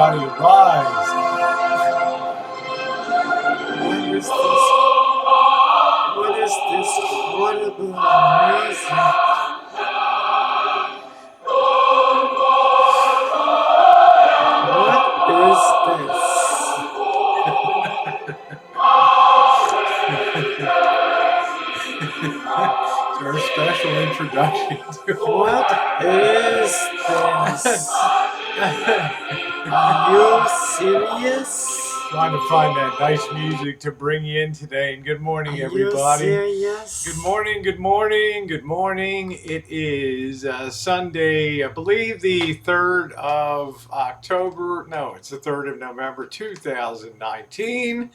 everybody rise. What is this horrible music? What is this? It's our special introduction to What is this? Are you serious? trying to find that nice music to bring you in today. And good morning, Are everybody. you serious? Good morning, good morning, good morning. It is Sunday, I believe the 3rd of October. No, it's the 3rd of November 2019.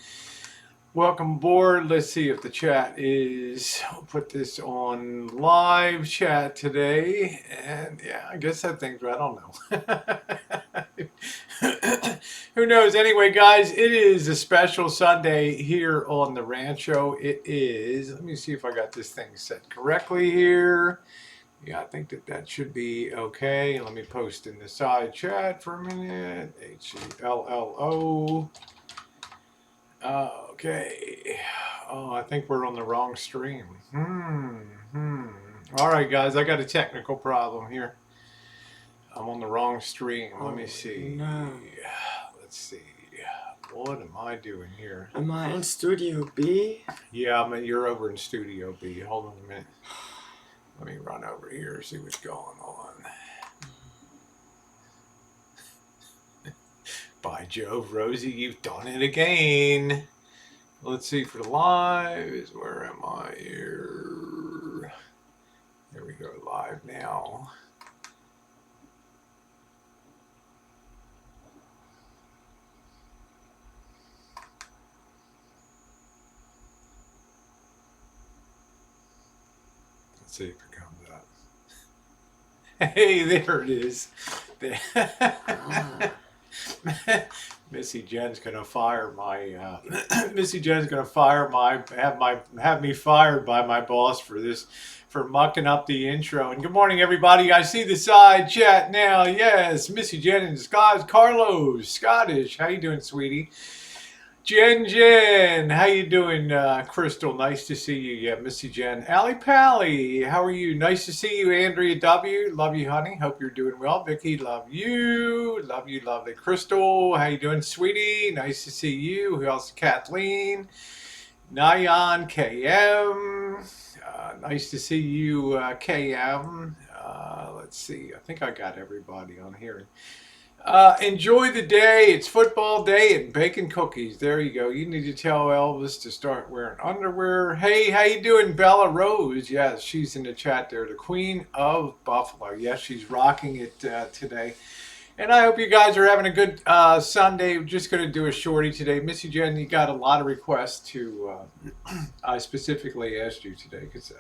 Welcome aboard. Let's see if the chat is, I'll put this on live chat today. And yeah, I guess that thing's, I don't know. Who knows? Anyway, guys, it is a special Sunday here on the Rancho. It is, let me see if I got this thing set correctly here. Yeah, I think that should be okay. Let me post in the side chat for a minute. HELLO. Okay. Oh, I think we're on the wrong stream. All right, guys, I got a technical problem here. I'm on the wrong stream. Let me see. No. Let's see. What am I doing here? Am I in Studio B? Yeah, you're over in Studio B. Hold on a minute. Let me run over here, see what's going on. By Jove, Rosie, you've done it again. Let's see for the lives. Where am I here? There we go, live now. Let's see if it comes up. Hey, there it is. Missy Jen's gonna fire my Missy Jen's gonna fire my have me fired by my boss for mucking up the intro. And good morning, everybody. I see the side chat now. Yes, Missy Jen and Carlos Scottish. How you doing, sweetie? Jen, how you doing? Crystal, nice to see you. Yeah, Missy Jen. Allie Pally, how are you? Nice to see you. Andrea W, love you, honey. Hope you're doing well. Vicky, love you. Love you, lovely. Crystal, how you doing, sweetie? Nice to see you. Who else? Kathleen. Nyan, KM. Nice to see you, KM. Let's see. I think I got everybody on here. Enjoy the day. It's football day and bacon cookies. There you go. You need to tell Elvis to start wearing underwear. Hey, how you doing, Bella Rose? Yes, she's in the chat there. The Queen of Buffalo. Yes, she's rocking it today. And I hope you guys are having a good Sunday. We're just going to do a shorty today. Missy Jen, you got a lot of requests to, I specifically asked you today because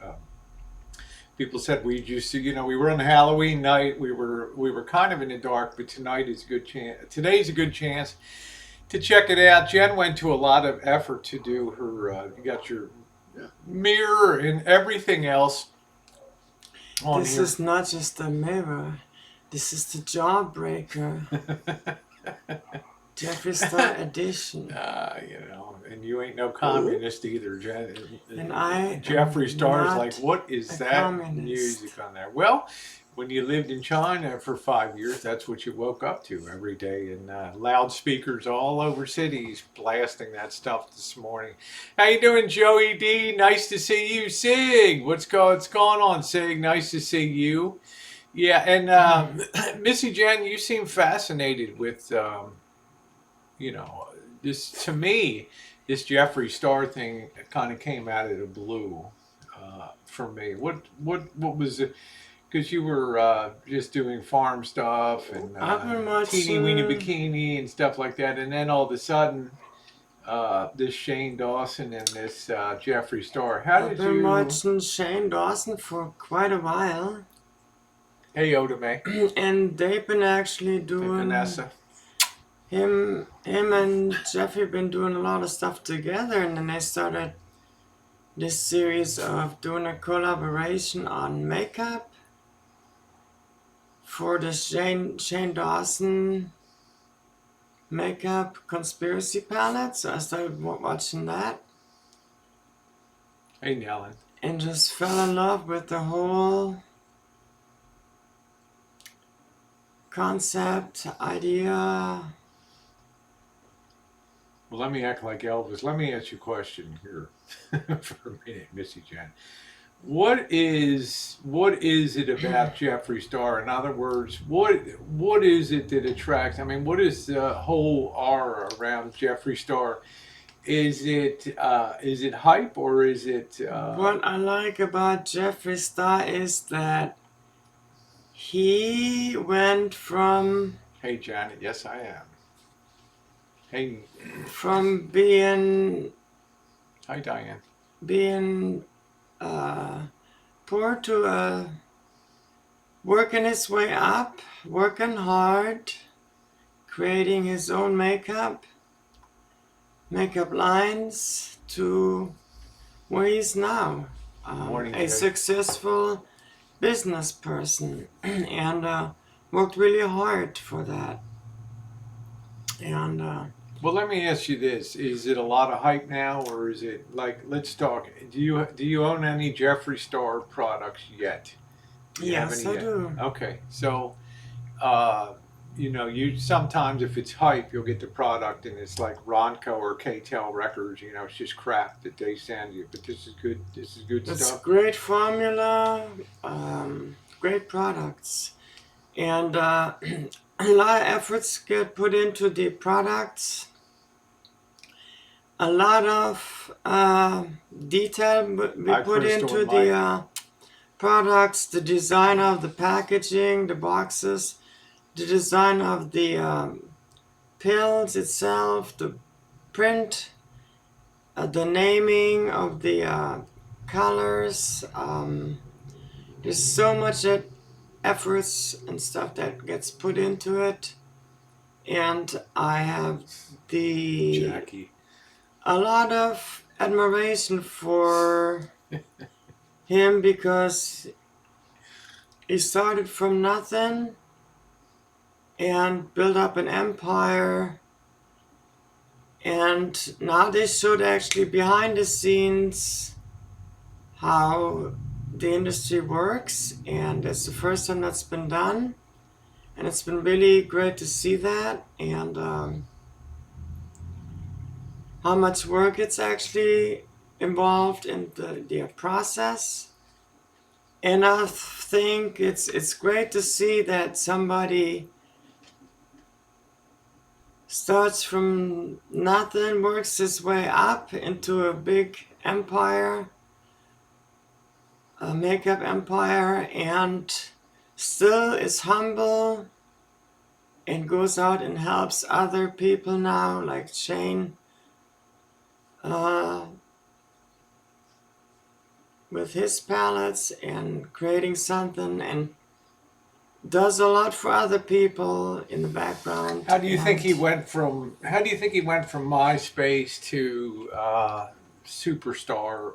people said we just, we were on Halloween night. We were kind of in the dark, but tonight is a good chance. Today's a good chance to check it out. Jen went to a lot of effort to do her. You got your mirror and everything else. This is not just a mirror. This is the Jawbreaker. Jeffree Star edition. And you ain't no communist either, Jen. And I Jeffree Star's not like, what is that communist. music on there? Well, when you lived in China for 5 years, that's what you woke up to every day, and loudspeakers all over cities blasting that stuff this morning. How you doing, Joey D? Nice to see you. Sig, what's going on, Sig? Nice to see you. Yeah, and Missy Jen, you seem fascinated with, this, to me, this Jeffree Star thing kind of came out of the blue for me. What was it? Because you were just doing farm stuff and teeny weeny bikini and stuff like that, and then all of a sudden, this Shane Dawson and this Jeffree Star. I've been watching Shane Dawson for quite a while. Hey, Odame. And they've been actually doing. Hey, Vanessa. Him and Jeffree been doing a lot of stuff together, and then they started this series of doing a collaboration on makeup for the Shane Dawson makeup conspiracy palette, so I started watching that Hey, Nellen. and just fell in love with the whole concept, idea. Well, let me act like Elvis. Let me ask you a question here for a minute, Missy Jen. What is it about Jeffree Star? In other words, what is it that attracts? I mean, what is the whole aura around Jeffree Star? Is it hype or is it? What I like about Jeffree Star is that he went Hey, Janet. Yes, I am. Hey, from hi, Diane. being poor to working his way up, working hard, creating his own makeup lines to where he's now, Morning, a Jay. successful business person, and worked really hard for that. And Well, let me ask you this: is it a lot of hype now, or is it like? Let's talk. Do you own any Jeffree Star products yet? Do you have any yes, I yet? do. Okay, so uh, you sometimes if it's hype, you'll get the product and it's like Ronco or KTEL Records. It's just crap that they send you. But this is good. This is good It's stuff. great formula, great products, and a lot of efforts get put into the products. A lot of detail we Hi, put Crystal into and Mike. the products, the design of the packaging, the boxes, the design of the pills itself, the print, the naming of the colors. There's so much efforts and stuff that gets put into it, and I have the Jackie. a lot of admiration for him because he started from nothing and built up an empire. And now they showed actually behind the scenes how the industry works, and it's the first time that's been done. And it's been really great to see that, and how much work it's actually involved in the process. And I think it's great to see that somebody starts from nothing, works his way up into a big empire, a makeup empire, and still is humble and goes out and helps other people now, like Shane, uh, with his palettes and creating something, and does a lot for other people in the background. How do you think And he went from? How do you think he went from MySpace to Superstar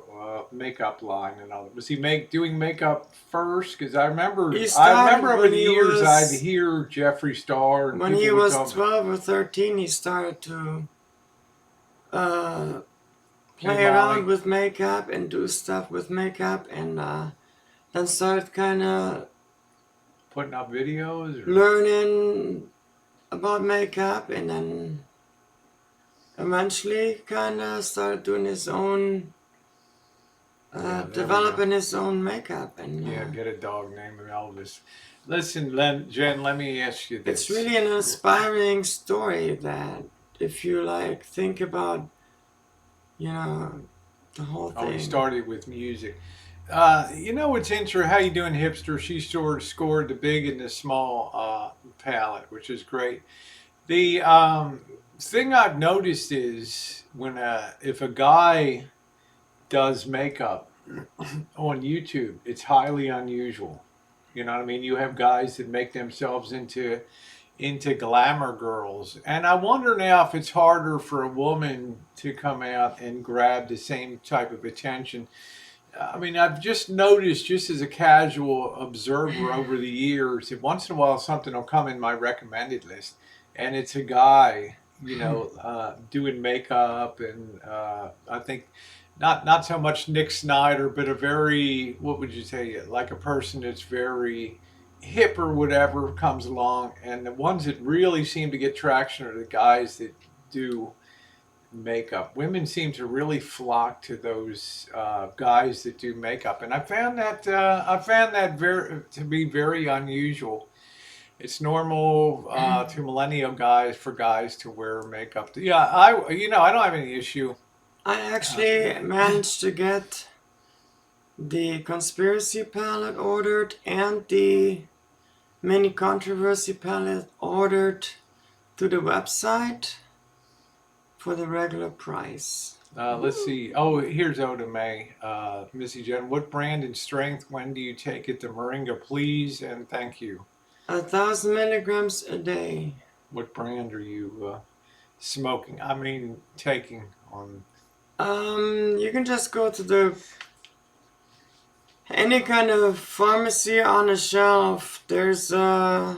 makeup line and all that? Was he doing makeup first? Because I remember, he I remember started over when the he years I'd was hear Jeffree Star and when people he would was tell me, 12 or 13. He started to uh, "Hey play around Molly, with makeup and do stuff with makeup, and then started kind of putting up videos," or learning about makeup, and then eventually kind of started doing his own, yeah, there we go. developing his own makeup. And Yeah, get a dog named Elvis. Listen, Jen, let me ask you it's this. really an inspiring story that if you like think about, you know, the whole Oh, he thing. started with music. What's interesting? How you doing, hipster? She scored the big and the small palette, which is great. The thing I've noticed is when if a guy does makeup on YouTube, it's highly unusual. You know what I mean? You have guys that make themselves into glamour girls, and I wonder now if it's harder for a woman to come out and grab the same type of attention. I mean, I've just noticed, just as a casual observer over the years, that once in a while something will come in my recommended list, and it's a guy. doing makeup, and I think not so much Nick Snyder, but a very, what would you say, like a person that's very hip or whatever comes along, and the ones that really seem to get traction are the guys that do makeup. Women seem to really flock to those guys that do makeup, and I found that very to be very unusual. It's normal to millennial guys for guys to wear makeup. Yeah, I don't have any issue. I actually managed to get the conspiracy palette ordered and the mini controversy palette ordered to the website for the regular price. Let's see. Oh, here's Oda May. Missy Jen, what brand and strength? When do you take it? The Moringa, please, and thank you. 1,000 milligrams a day. What brand are you smoking? I mean, taking on. You can just go to any kind of pharmacy on a shelf. There's All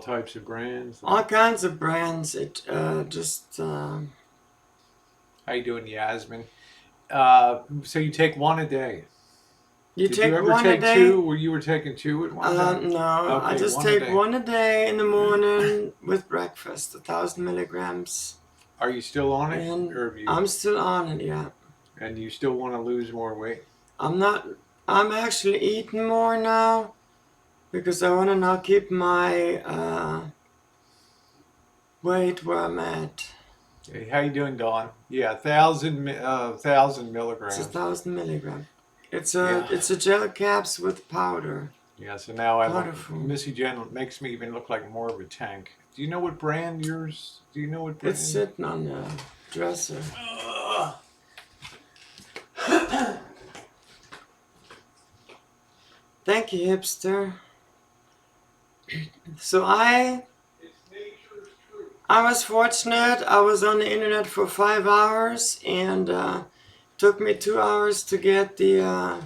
types of brands. all kinds of brands. It just How you doing, Yasmin? So you take one a day. you Did take you ever one take a day. two? Where you were taking two at one time? No, I Okay, just one a take day. one a day in the morning with breakfast. 1,000 milligrams, Are you still on it, and or have you? I'm still on it. Yeah, And you still want to lose more weight? I'm not. I'm actually eating more now because I want to now keep my weight where I'm at. Hey, how you doing, Dawn? Yeah, 1,000 It's milligrams. 1,000 milligram. It's Yeah. a gel caps with powder. Yeah. So now I look. Wonderful. Missy Jen makes me even look like more of a tank. Do you know what brand yours? Do you know what brand? It's sitting on the dresser. Ugh. Thank you, hipster. So I It's nature's truth. was fortunate. I was on the internet for 5 hours, and took me 2 hours to get the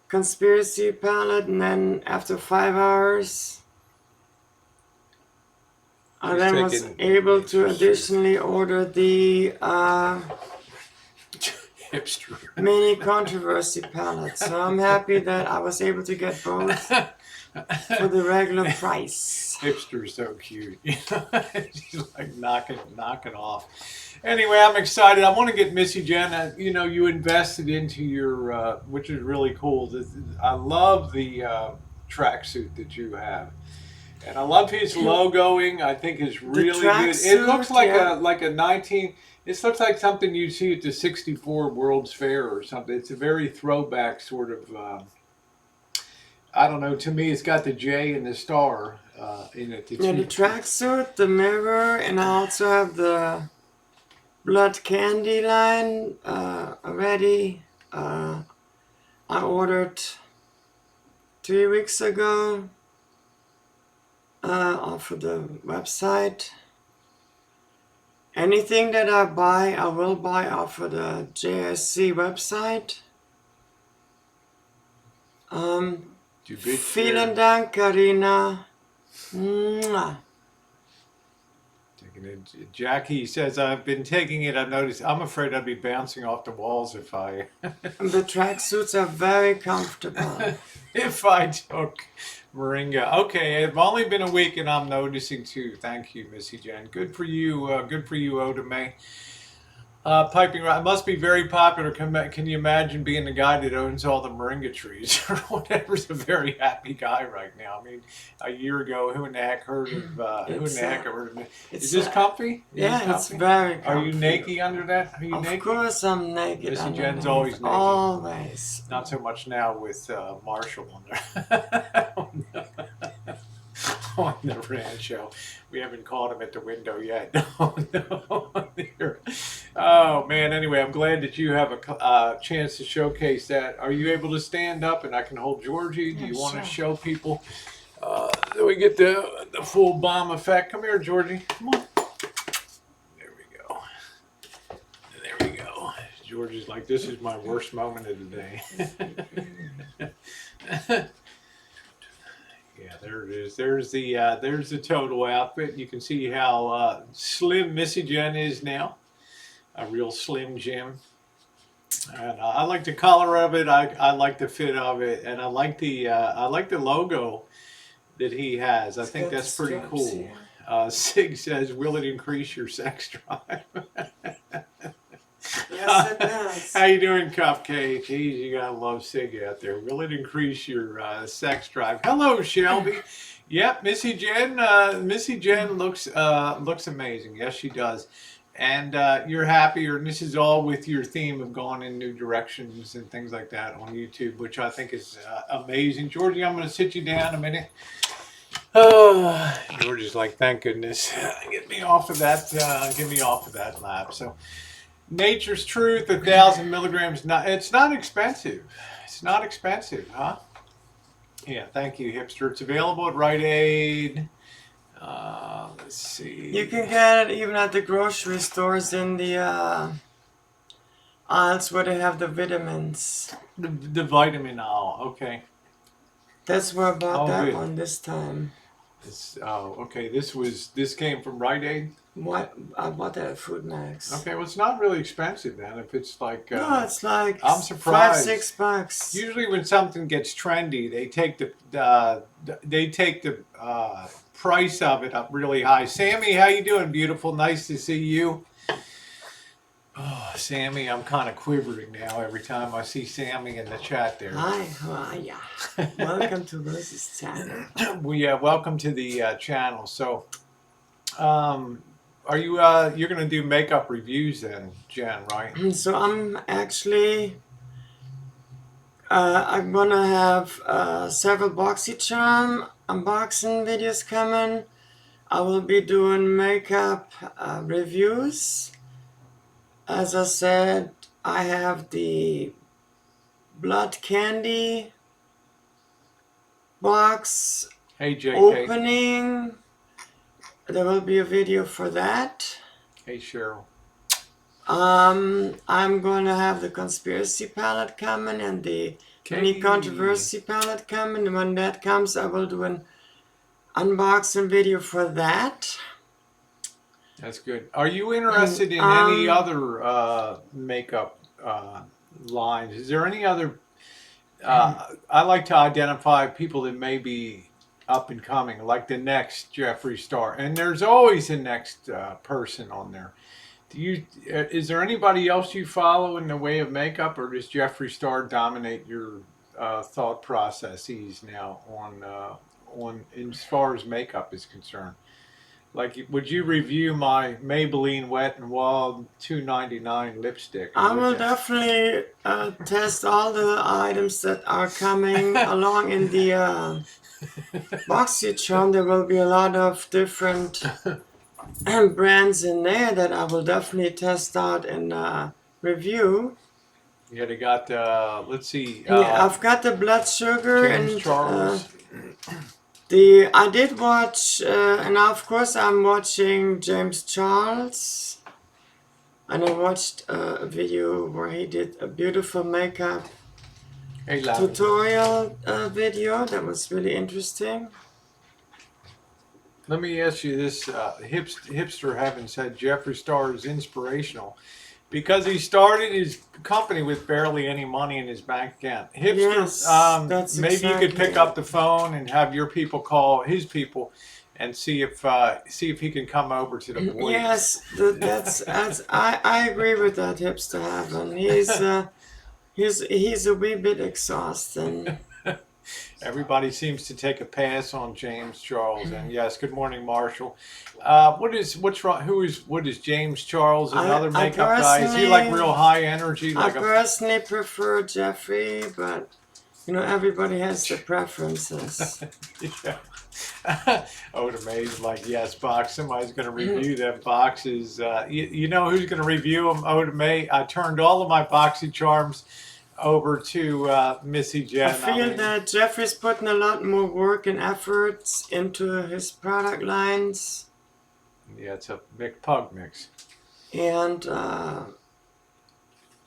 conspiracy palette, and then after 5 hours, I She's then was taking able to nature's truth. additionally order the Hipster. mini controversy palette. So I'm happy that I was able to get both for the regular price. Hipster's so cute. She's like knocking off. Anyway, I'm excited. I want to get Missy Jen. You invested into your, which is really cool. I love the tracksuit that you have, and I love his logoing. I think is really good. It looks tracksuit, like yeah. a 19. This looks like something you'd see at the '64 World's Fair or something. It's a very throwback sort of. I don't know. To me, it's got the J and the star in it. Yeah, the tracksuit, the mirror, and I also have the blood candy line already. I ordered 3 weeks ago off of the website. Anything that I buy, I will buy off of the JSC website. Vielen Dank, Karina. Mwah. Jackie says, I've been taking it. I've noticed. I'm afraid I'd be bouncing off the walls if I The tracksuits are very comfortable. if I took Moringa. Okay, it's only been a week and I'm noticing too. Thank you, Missy Jen. Good for you. Good for you, Oda May. Piping it must be very popular. Can you imagine being the guy that owns all the moringa trees or whatever's a very happy guy right now? I mean, a year ago, who in the heck heard of? Who in the heck heard of? Is this comfy? It's very comfy. Are you naked under that? Are you Of naked? course I'm naked. Missy underneath. Jen's always naked. Always. Not so much now with Marshall on there. On the Rancho. We haven't caught him at the window yet. Oh man, anyway, I'm glad that you have a chance to showcase that. Are you able to stand up and I can hold Georgie? Do you want to show people that we get the full bomb effect? Come here, Georgie. Come on. There we go. There we go. George is like, this is my worst moment of the day. Yeah, there it is. There's the total outfit. You can see how slim Missy Jen is now. A real slim Jim. And I like the color of it. I like the fit of it, and I like the logo that he has. I It's think got the that's pretty straps cool. here. Sig says, "Will it increase your sex drive?" Yes, it does. How you doing, Cupcake? Geez, you gotta love Sig out there. Will it increase your sex drive? Hello, Shelby. Yep, Missy Jen. Missy Jen looks amazing. Yes, she does. And you're happier, and this is all with your theme of going in new directions and things like that on YouTube, which I think is amazing. Georgie, I'm going to sit you down a minute. Oh, Georgie's like, thank goodness, get me off of that. Get me off of that lap. So, Nature's Truth, 1,000 milligrams. It's not expensive. It's not expensive, huh? Yeah, thank you, hipster. It's available at Rite Aid. Let's see. You can get it even at the grocery stores in the aisles where they have the vitamins. The vitamin aisle. Okay. That's where I bought Oh, that good. one this time. Okay. This came from Rite Aid. What? I bought that at Food Max. Okay, well, it's not really expensive then. If it's like, No, it's like I'm surprised. $5-6. Usually, when something gets trendy, they take the price of it up really high. Sammy, how you doing, beautiful? Nice to see you. Oh, Sammy, I'm kind of quivering now every time I see Sammy in the chat there. Hi, how are ya? Welcome to Rose's channel. Well, welcome to the channel. So, are you you're gonna do makeup reviews then, Jen, right? So I'm actually I'm gonna have several BoxyCharm unboxing videos coming. I will be doing makeup reviews. As I said, I have the blood candy box Hey, JK. opening. There will be a video for that. Hey, Cheryl. I'm gonna have the conspiracy palette coming and the mini Okay. controversy palette coming. And when that comes, I will do an unboxing video for that. That's good. Are you interested in any other makeup lines? Is there any other? I like to identify people that may be up and coming, like the next Jeffree Star, and there's always a next person on there. Is there anybody else you follow in the way of makeup, or does Jeffree Star dominate your thought processes now on as far as makeup is concerned? Like, would you review my Maybelline Wet n Wild $2.99 lipstick? I will definitely test all the items that are coming along in the BoxyCharm. There will be a lot of different brands in there that I will definitely test out and review. Yeah, they got, let's see. Yeah, I've got the blood sugar James and Charles. I did watch, and of course I'm watching James Charles, and I watched a video where he did a beautiful makeup Hey, Lavin. tutorial video that was really interesting. Let me ask you this. Hipster Heaven said Jeffree Star is inspirational because he started his company with barely any money in his bank account. Hipster, Yes, that's maybe you could pick exactly up the phone and have your people call his people and see if he can come over to the boys. Yes, I agree with that, Hipster Heaven. He's a wee bit exhausting. Everybody seems to take a pass on James Charles, and yes, good morning, Marshall. What's wrong? What is James Charles? Another makeup guy? Is he like real high energy? I personally prefer Jeffree, but everybody has their preferences. Yeah. Oda May's like, yes, box. Somebody's going to review them boxes. You know who's going to review them? Oda May. I turned all of my BoxyCharms over to Missy Jen. I feel that Jeffree's putting a lot more work and efforts into his product lines. Yeah, it's a pug mix. And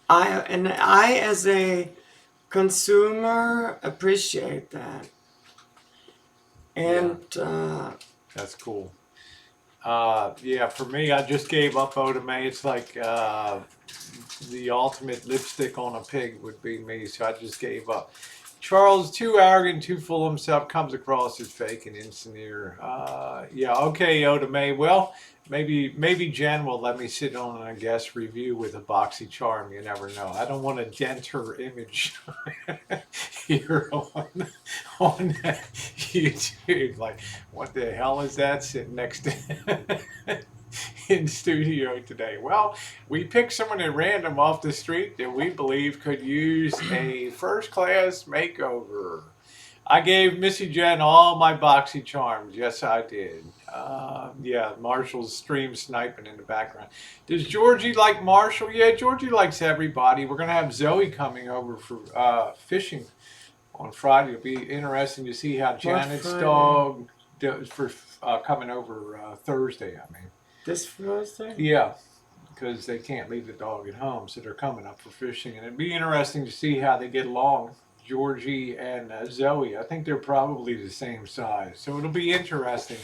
I as a consumer appreciate that. Yeah, And that's cool. Yeah, for me, I just gave up Otame. It's like the ultimate lipstick on a pig would be me, so I just gave up. Charles, too arrogant, too full of himself, comes across as fake and insincere. Yeah, okay, Oda May. Well, maybe Jen will let me sit on a guest review with a boxy charm. You never know. I don't want to dent her image here on YouTube. Like, what the hell is that sitting next to in studio today? Well, we picked someone at random off the street that we believe could use a first class makeover. I gave Missy Jen all my boxy charms. Yes, I did. Yeah, Marshall's stream sniping in the background. Does Georgie like Marshall? Yeah, Georgie likes everybody. We're going to have Zoe coming over for fishing on Friday. It'll be interesting to see how Janet's Friday? dog does for coming over Thursday, I mean. This Thursday? Yeah, because they can't leave the dog at home, so they're coming up for fishing, and it'd be interesting to see how they get along. Georgie and Zoe, I think they're probably the same size, so it'll be interesting.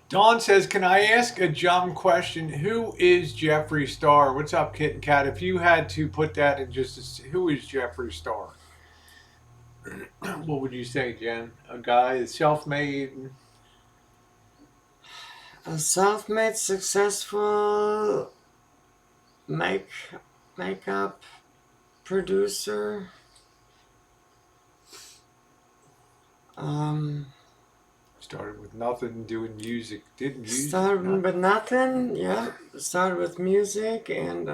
Dawn says, "Can I ask a dumb question? Who is Jeffree Star?" What's up, Kit and Kat? If you had to put that in just who is Jeffree Star? What would you say, Jen? A guy that's self-made. A self-made, successful makeup producer. Started with nothing, doing music. Did music. Started with nothing. Yeah, started with music and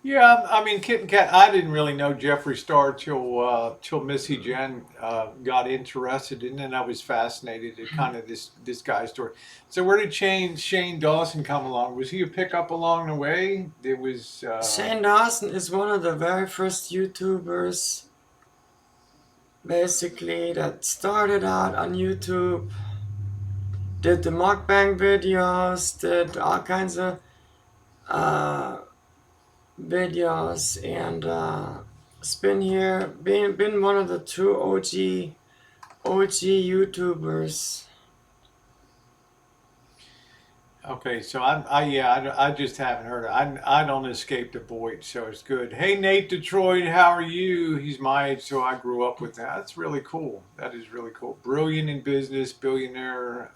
Yeah, I mean, Kit and Kat. I didn't really know Jeffree Star till Missy Jen got interested in, it, and I was fascinated at kind of this guy's story. So, where did Shane Dawson come along? Was he a pickup along the way? It was. Shane Dawson is one of the very first YouTubers, basically, that started out on YouTube, did the mukbang videos, did all kinds of videos, and it's been one of the two OG YouTubers. Okay, so I just haven't heard it. I don't escape the void, so it's good. Hey Nate Detroit, how are you? He's my age, so I grew up with that. That's really cool. That is really cool. Brilliant in business, billionaire,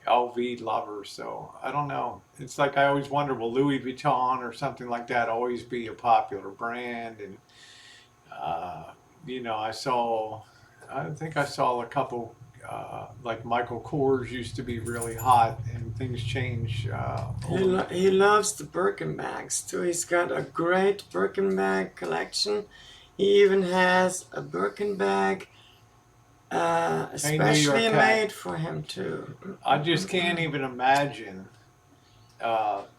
LV lover. So I don't know. It's like I always wonder, will Louis Vuitton or something like that always be a popular brand? And uh, I think I saw a couple. Like Michael Kors used to be really hot, and things change. He loves the Birkin bags too. He's got a great Birkin bag collection. He even has a Birkin bag especially made for him too. I just can't even imagine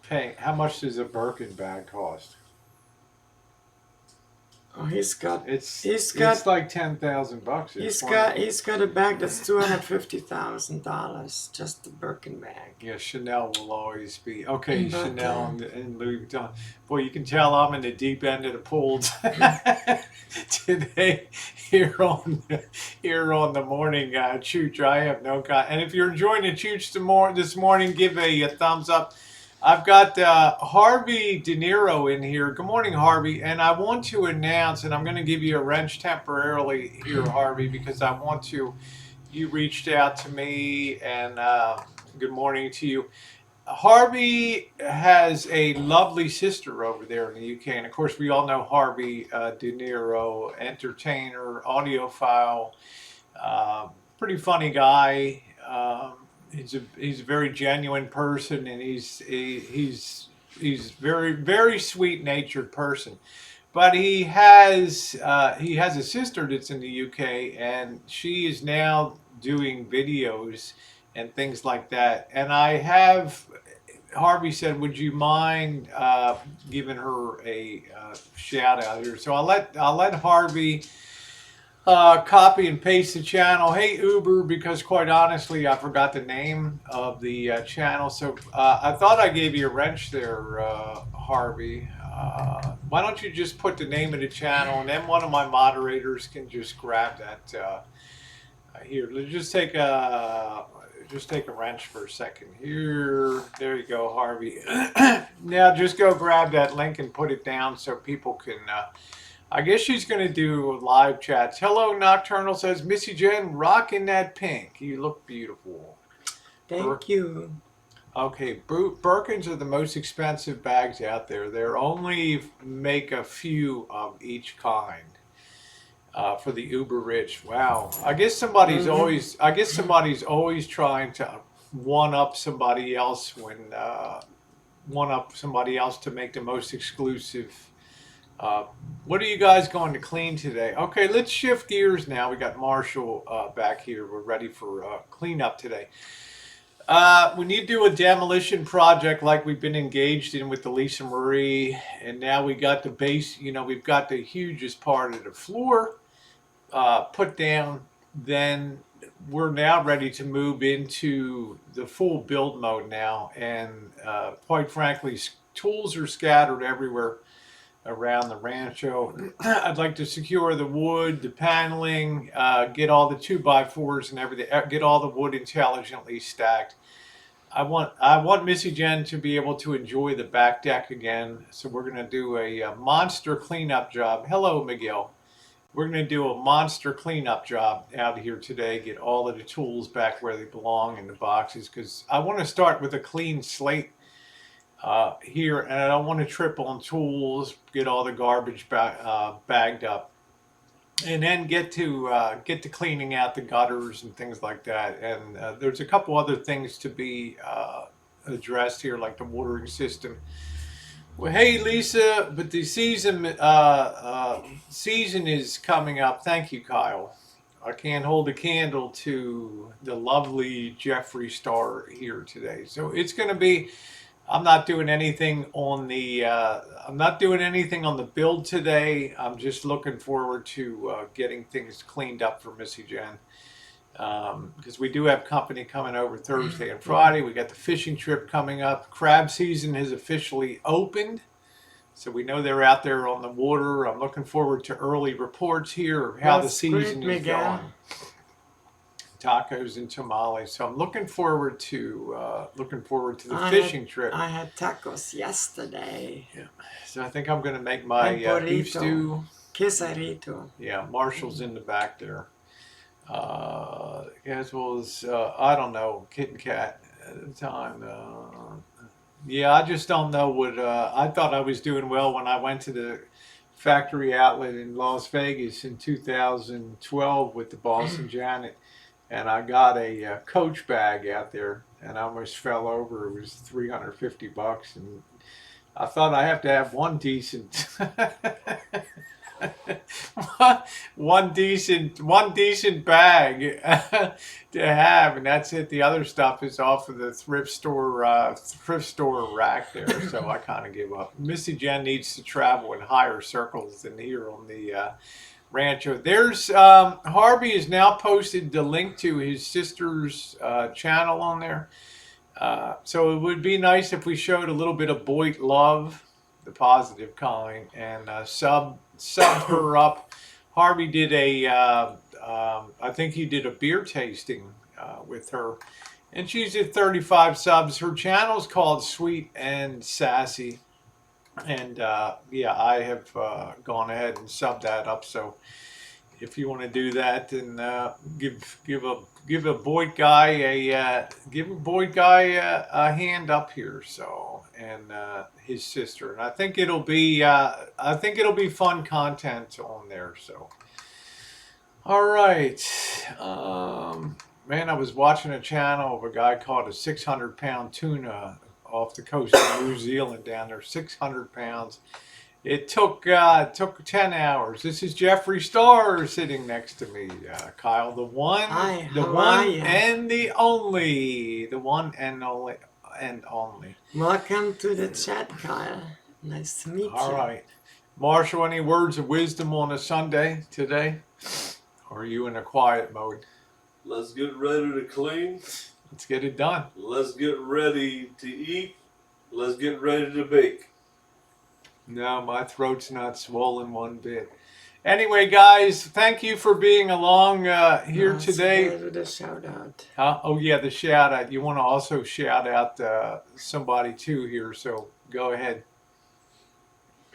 paying. How much does a Birkin bag cost? Oh, he's got it's like $10,000. He's got a bag that's $250,000, just the Birkin bag. Yeah, Chanel will always be okay. Chanel and Louis Vuitton. Boy, you can tell I'm in the deep end of the pool today. Here on the morning chooch. I have no kind. And if you're enjoying the chooch this morning, give a thumbs up. I've got Harvey De Niro in here. Good morning, Harvey. And I want to announce, and I'm going to give you a wrench temporarily here, Harvey, because I want to. You reached out to me, and good morning to you. Harvey has a lovely sister over there in the UK. And of course, we all know Harvey De Niro, entertainer, audiophile, pretty funny guy. He's a very genuine person, and he's very very sweet natured person. But he has a sister that's in the UK, and she is now doing videos and things like that. And Harvey said, "Would you mind giving her a shout out here?" So I'll let Harvey copy and paste the channel. Hey Uber, because quite honestly, I forgot the name of the channel. So I thought I gave you a wrench there, Harvey. Why don't you just put the name of the channel, and then one of my moderators can just grab that. Here, let's just take a wrench for a second. Here, there you go, Harvey. Now just go grab that link and put it down so people can. I guess she's going to do live chats. Hello, Nocturnal says, Missy Jen, rocking that pink. You look beautiful. Thank you. Okay, Birkins are the most expensive bags out there. They're only make a few of each kind for the uber rich. Wow. I guess somebody's always trying to one up somebody else to make the most exclusive. What are you guys going to clean today? Okay, let's shift gears now. We got Marshall back here. We're ready for cleanup today. When you do a demolition project like we've been engaged in with the Lisa Marie, and now we got the base, we've got the hugest part of the floor put down, then we're now ready to move into the full build mode now. And quite frankly, tools are scattered everywhere around the Rancho. I'd like to secure the wood, the paneling, get all the 2x4s and everything, get all the wood intelligently stacked. I want Missy Jen to be able to enjoy the back deck again. So we're going to do a monster cleanup job. Hello, Miguel. We're going to do a monster cleanup job out here today. Get all of the tools back where they belong in the boxes, because I want to start with a clean slate here, and I don't want to trip on tools, get all the garbage bagged up, and then get to cleaning out the gutters and things like that. And there's a couple other things to be addressed here, like the watering system. Well, hey Lisa, but the season is coming up. Thank you, Kyle. I can't hold a candle to the lovely Jeffree Star here today. So it's going to be. I'm not doing anything on the build today. I'm just looking forward to getting things cleaned up for Missy Jen, because we do have company coming over Thursday and Friday. We got the fishing trip coming up. Crab season has officially opened, so we know they're out there on the water. I'm looking forward to early reports here of how the season is going. Tacos and tamales. So I'm looking forward to the fishing trip. I had tacos yesterday. Yeah. So I think I'm going to make my beef stew. Quesarito. Yeah, Marshall's in the back there. As well as I don't know, Kit and Kat at the time. Yeah, I just don't know what I thought I was doing well when I went to the factory outlet in Las Vegas in 2012 with the boss and Janet. And I got a Coach bag out there, and I almost fell over. It was $350, and I thought I have to have one decent, one decent bag to have, and that's it. The other stuff is off of the thrift store rack there. So I kind of give up. Missy Jen needs to travel in higher circles than here on the Rancho. There's Harvey has now posted the link to his sister's channel on there. So it would be nice if we showed a little bit of Boyd love, the positive kind, and sub her up. Harvey did I think he did a beer tasting with her, and she's at 35 subs. Her channel's called Sweet and Sassy. And yeah, I have gone ahead and subbed that up. So if you want to do that, then give a Boyd guy a hand up here. So, and his sister, and I think it'll be fun content on there. So, all right. Man, I was watching a channel of a guy called a 600-pound tuna off the coast of New Zealand down there, 600 pounds. It took 10 hours. This is Jeffree Star sitting next to me. Kyle, the one and the only. Welcome to the chat, Kyle. Nice to meet you. All right. Marshall, any words of wisdom on a Sunday today? Or are you in a quiet mode? Let's get ready to clean. Let's get it done. Let's get ready to eat. Let's get ready to bake. No, my throat's not swollen one bit. Anyway, guys, thank you for being along here today. Let's do the shout out. Oh, yeah, the shout out. You want to also shout out somebody too here, so go ahead.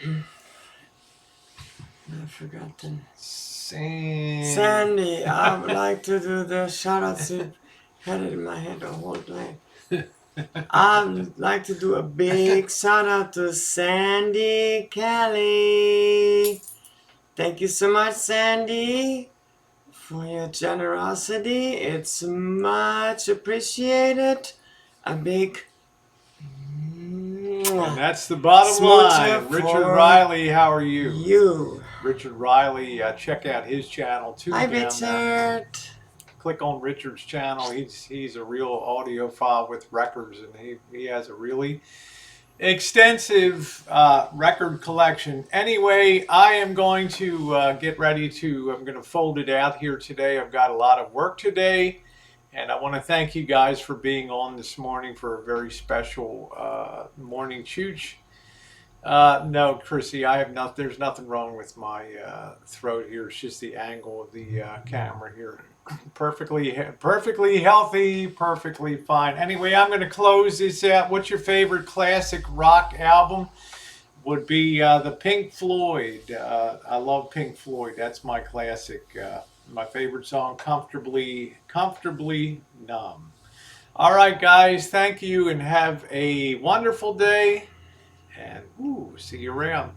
I forgot the Sandy. I would like to do the shout out. See, had it in my head the whole day. I'd like to do a big shout out to Sandy Kelly. Thank you so much, Sandy, for your generosity. It's much appreciated. A big And that's the bottom smoocher line. Richard for Riley, how are you? you. Richard Riley, check out his channel too. Hi, down there. Richard. Click on Richard's channel. He's a real audiophile with records, and he has a really extensive record collection. Anyway, I am going to get ready to. I'm going to fold it out here today. I've got a lot of work today, and I want to thank you guys for being on this morning for a very special morning chooch. No, Chrissy, I have not. There's nothing wrong with my throat here. It's just the angle of the camera here. Perfectly healthy, perfectly fine. Anyway, I'm going to close this out. What's your favorite classic rock album? Would be the Pink Floyd. I love Pink Floyd. That's my classic. My favorite song, Comfortably Numb. All right, guys. Thank you and have a wonderful day. And see you around.